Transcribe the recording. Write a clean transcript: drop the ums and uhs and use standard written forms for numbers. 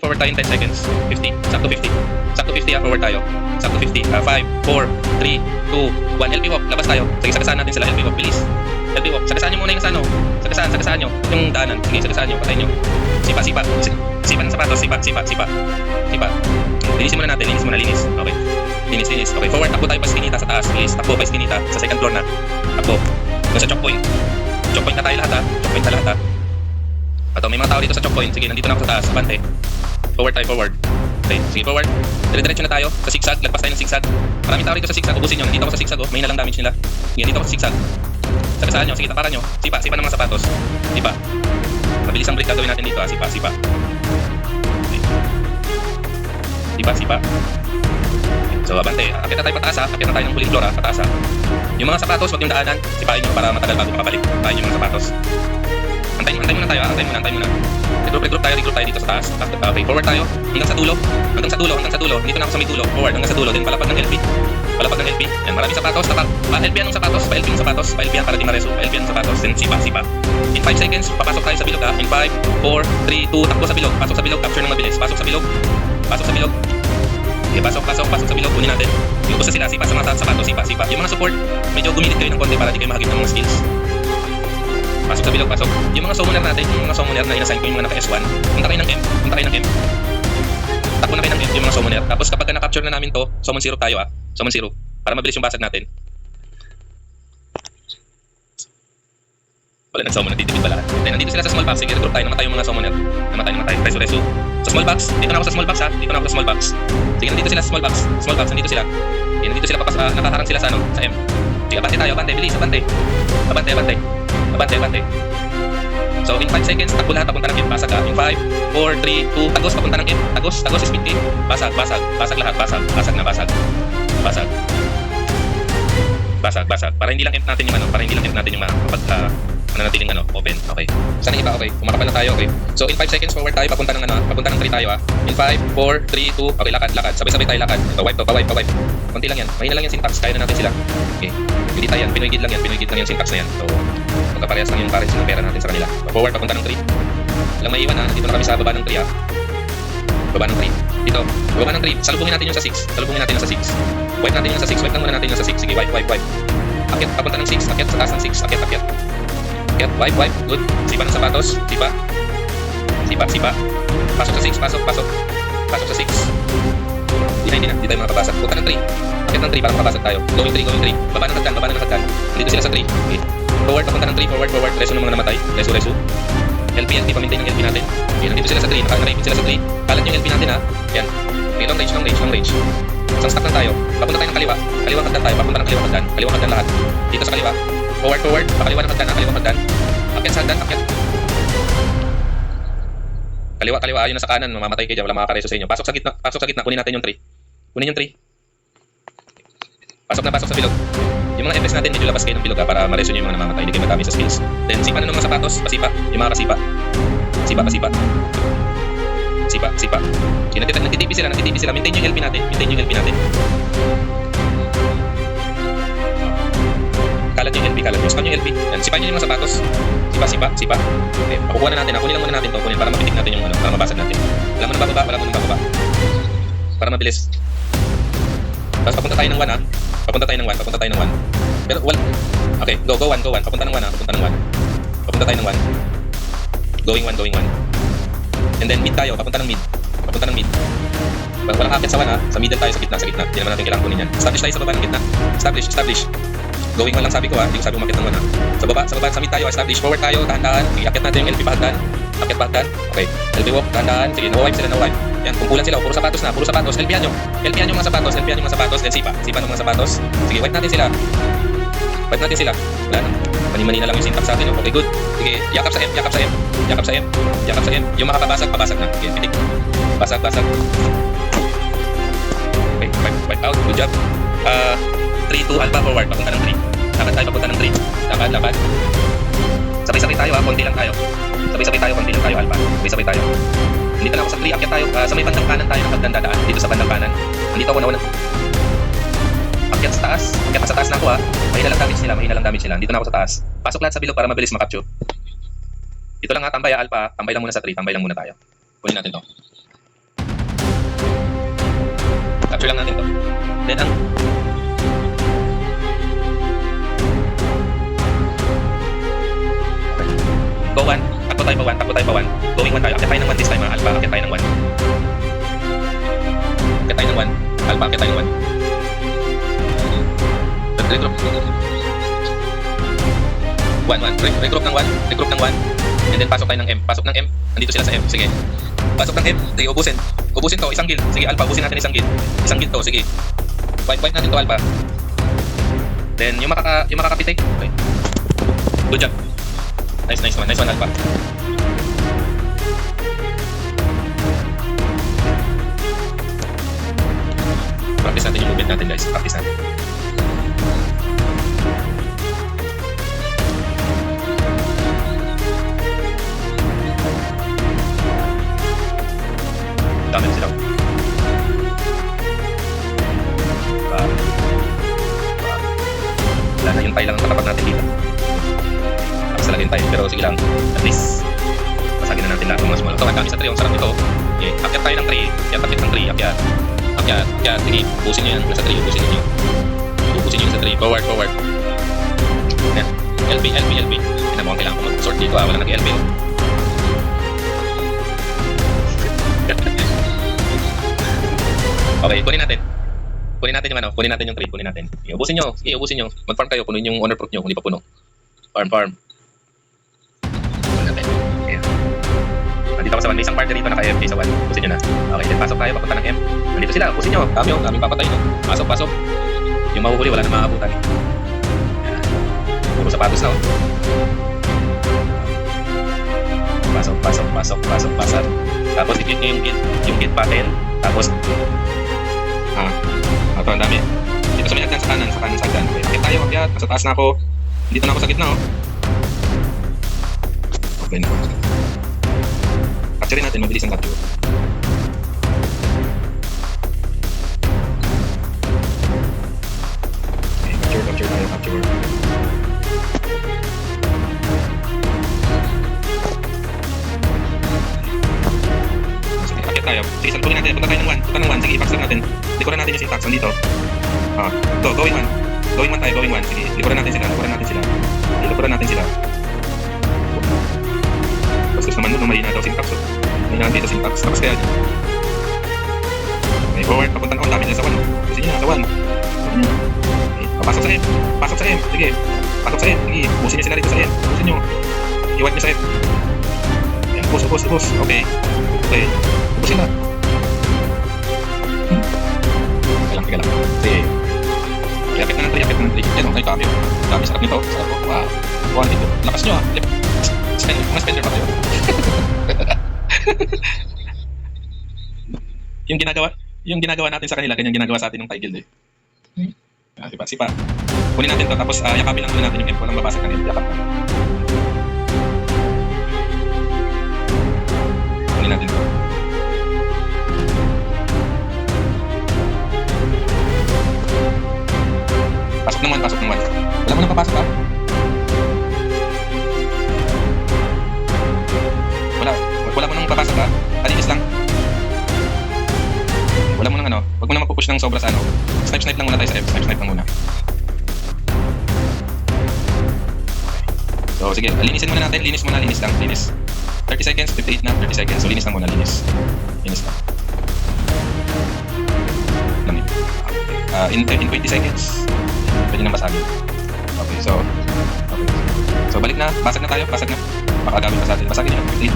forward tayo in 10 seconds. 50, sakto 50. Sakto 50 forward tayo. Sakto 50. 5, 4, 3, 2, 1. LP walk, labas tayo. Sige, sagasaan natin sila. LP walk, bilis. LP walk, sagasaan nyo muna yung sa ano. Sagasaan nyo. Yung daanan. Sige, sagasaan nyo, patayin nyo. Sipa. Sipa ng sapatos, sipa. Linisin muna natin, linis. Okay. Linis. Okay, forward, takbo tayo pa skinita sa taas. Please, takbo pa skinita sa second floor na. Takbo. Doon sa choke point. Choke point na tayo lahat ha. Ito, may mga tao dito sa choke point. Sige, nandito na ako sa taas. Abante. Forward tayo, forward. Okay, sige, forward. Dire-diretso na tayo sa zigzag. Lagpas tayo ng zigzag. Maraming tao dito sa zigzag. Ubusin nyo. Nandito ako sa zigzag. May na lang damage nila. Sige, nandito ako sa zigzag. Sagasaan nyo. Sige, taparan nyo. Sipa ng mga sapatos. Sipa. Mabilis ang break gagawin natin dito ha. Sipa. Okay. Sipa. So, abante. Akit na tayo pataas ha. Akit na tayo ng huling floor ha. Pataas ha. Yung mga sapatos, huwag yung daanan. Sipain nyo para matagal bago makabalik. Tayo yung mga sapatos. Antayin muna tayo ha. Antayin muna. Regroup tayo dito sa taas. Okay, forward tayo. Hanggang sa dulo. Dito na ako sa may dulo. Forward, hanggang sa dulo. Then palapag ng LP. Yan, maraming sapatos. LP anong sapatos? Pa-LP yung sapatos. Pa-LP yan para di mareso. Pa-LP anong sapatos. Then sipa. In 5 seconds, papasok tayo sa bilog ha. In 5, 4, 3, 2, takbo sa bilog. Pasok sa bilog, capture ng mabilis. Pasok sa bilog. Okay, pasok sa bilog. Kunin natin. Yung usa sila, sipa sa mga sapatos. Sipa. Yung mga support, medyo gumilit kayo ng konti para di kayo mahagip ng mga skills. Pasok sa bilog, pasok. Yung mga summoner natin, yung mga summoner na inassign ko yung mga naka-S1, punta kayo ng M. Takbo na kayo ng M yung mga summoner. Tapos kapag na-capture na namin to, summon 0 tayo ah. Summon 0. Para mabilis yung basag natin. Wala nag-summon, natitipid pala. Then nandito sila sa small box. Sige, regroup tayo. Namatay yung mga summoner. Namatay. Resu. Sa small box. Dito na ako sa small box ha. Sige, nandito sila sa small box. Nandito sila. Okay, nandito sila nakaharang sila sa ano, sa M. Sige, abante tayo. Bilis, abante. So in 5 seconds, takbo lahat papunta ng M. Basag ha. In 5, 4, 3, 2, tagos papunta ng M. Tagos, speed kick. Basag lahat. Basag. Para hindi lang M natin yung mananatiling open. Okay. Sana iba, okay. Kumakapal na tayo, okay. So in 5 seconds, forward tayo, papunta ng 3 tayo ha. In 5, 4, 3, 2, okay, lakad. Sabay tayo lakad. Ito, wipe. Konti lang yan. Mahina lang yung syntax. Kaya na natin sila. Okay. Hindi tayo yan. Pinoy gid lang yung syntax na yan. So, magkaparehas lang yung currency ng pera natin sa kanila. So, forward, papunta ng 3. Walang maiwan ha. Dito na kami sa baba ng 3 ha. Baba ng 3. Dito. Baba ng 3. Salubungin natin yung sa 6. Wipe natin yung sa 6. Wipe lang muna natin yung sa 6. Sige, wipe. Akyat, papunta ng 6. Akyat sa taas ng 6. Akyat. Wipe. Good. Sipa ng sapatos. Sipa. Pasok sa 6. Pasok sa 6. Hindi na. Hindi tayo makapasok. Punta ng 3. Akyat ng 3 para makapasok tayo. Going 3. Baba ng hagdan. Dito sila sa 3. Okay. Forward, papunta ng 3. Forward. Reso ng mga namatay. Reso. LP, pamintain ng LP natin. Okay, nandito sila sa 3. Nakaraipin sila sa 3. Kalat yung LP natin ha. Yan. Okay, long range. Isang stack lang tayo. Papunta tayo ng kaliwa. Kaliwang hagdan tayo. Papunta ng kaliwang hagdan lahat. Dito sa kaliwa. Forward. Pakaliwa ng hagdan ha. Kaliwang hagdan. Akyat sa hagdan. Kaliwa. Ayun na sa kanan. Mamamatay kayo dyan. Wala makakareso sa inyo. Pasok sa gitna. Kunin natin yung 3. Kunin yung 3. Pasok sa bilog. Yung mga FS natin, medyo labas kayo ng bilog ha, para mareso nyo yung mga namamatay. Hindi kayo madami sa skills. Then, sipa na ng mga sapatos. Pasipa. Yung mga kasipa. Sipa. Nagtitipi sila. Maintain yung LP natin. Kalat yung LP. Spam yung LP. Yan. Sipain nyo yung mga sapatos. Sipa. Okay. Pakukuha na natin. Kunin lang muna natin to. Para mapitik natin yung para mabasag natin. Wala mo nang bababa. Para mabilis. Tapos papunta tayo ng 1 ha. Papunta tayo ng 1. Pero okay, go 1. Papunta ng 1 ha. Papunta tayo ng 1. Going 1. And then mid tayo. Papunta ng mid. Walang akit sa 1 ha. Sa middle tayo, sa gitna. Hindi naman natin kailangan kunin yan. Establish tayo sa baba ng gitna. Establish. Going 1 lang sabi ko ha. Hindi ko sabi umakit ng 1 ha. Sa baba, sa mid tayo. Establish. Forward tayo. Dahan-dahan. Sige, akit natin yung LP pa hagdan. Okay. LP walk. Dahan-dahan. Sige, no-wipe sila. Yan, kumpulan sila. Puro sapatos. LP-an yung mga sapatos. Then sipa ng mga sapatos. Sige, wipe natin sila. Wala na. Mani-mani na lang yung syntax sa atin. Okay, good. Sige, yakap sa M. Yung makakabasag, pabasag na. Okay, pitik. Basag. Okay, wipe out. Good job. 3-2 alpha forward. Papunta ng 3. Lakad tayo, papunta ng 3. Lakad. Sabay-sabay tayo ha. Konti lang tayo, alpha. Sabay-sabay tayo. Dito na ako sa 3. Akyat tayo. Sa may bandang kanan tayo ng hagdan dadaan. Dito sa bandang kanan. Nandito ako nauna. Akyat sa taas. Akyat sa taas na ako ha. Mahina lang damage nila. Dito na ako sa taas. Pasok lahat sa bilog para mabilis makapture. Ito lang ha. Tambay ha, alpha. Tambay lang muna sa 3. Tambay lang muna tayo. Kunin natin to. Capture lang natin to. Then ang go 1, takbo tayo pa 1, going 1 tayo, akit tayo ng 1 this time alpha, akit tayo ng 1. Akit tayo ng 1, alpha, akit tayo ng 1. Regroup. 1, regroup ng 1, and then pasok tayo ng M, nandito sila sa M, sige. Pasok ng M, sige, ubusin to, isang guild, sige alpha, ubusin natin isang guild to, sige. Wipe natin to alpha. Then yung makakapit okay. Good job. Nice one alpha. Practice natin yung movement natin guys, practice natin. Dami sila. Wala na yung tayo lang ang katapat natin dito. Tapos talaga yung tayo, pero sige lang, at least pasagin na natin lahat ng mga small. Ito, ang dami sa tree, ang sarap nito. Okay, akyat tayo ng tree, akyat, sige, ubusin nyo yan, nasa tree, ubusin nyo sa tree, forward. Yan, LB. Yan mo, kailangan ko mag-sort dito, wala nag-LB. Okay, kunin natin yung tree, Sige, ubusin nyo. Mag-farm kayo, punuin yung honor fruit nyo kung di pa puno. Farm. Kunin natin. Ayan. Nandito ako sa 1, may isang partner dito naka-FK sa 1. Ubusin nyo na. Okay, then pasok tayo, papunta ng M. Nandito sila, ubusin nyo. Daming papatay, no? Pasok. Yung mahuhuli, wala na makakabutan. Ayan. Puro sapatos na, oh. Pasok. Tapos i-click nyo yung gate pattern. Tapos ito ang dami. Dito sa may hagdan, sa kanan sa hagdan. Okay, akit tayo, nasa taas na ako. Dito na ako sa gitna, oh. Okay na. Capture natin, mabilis ang capture. Okay, capture. Sige, akit tayo. Sige, salpugin natin. Punta tayo ng 1. Sige, i-pack natin. Likuran natin yung syntax, nandito. Ito, going 1 tayo. Sige, likuran natin sila. Tapos naman nung mahina daw syntax, oh. Mahina dito syntax, tapos kaya dyan. Okay, forward, papunta na ako, dami nila sa 1, oh. Kasi nyo na, sa 1. Okay, pasok sa M. Sige, ubusin nyo sila dito sa M. Ubusin nyo. I-wipe nyo sa M. Ayan, ubus. Okay, ubusin na. Teka lang. Sige. Iapit na ng 3. Yan, okay, cambio. Dami, sarap nito. Wow. Kuhan dito. Lakas nyo, mga spender pa kayo. Yung ginagawa natin sa kanila, ganyan ginagawa sa atin ng Thai Guild, eh. Sipa. Kunin natin to, tapos yakapin lang natin yung M. Walang babasag ng M. Yakap lang. Kunin natin to. Pasok ng 1. Wala mo nang papasok, ha? Wala mo nang papasok, ha? Alinis lang. Wala mo nang wag mo nang magpupush ng sobra sa Snipe lang muna tayo sa F. Snipe lang muna. So, sige. Linisin muna natin. Linis lang. 30 seconds. 58 na. 30 seconds. So, linis lang muna. Linis lang. In 20 seconds. Pwede nang basagin. Okay, so balik na. Basag na tayo. Baka agawin pa sa atin. Basagin nyo. Quickly.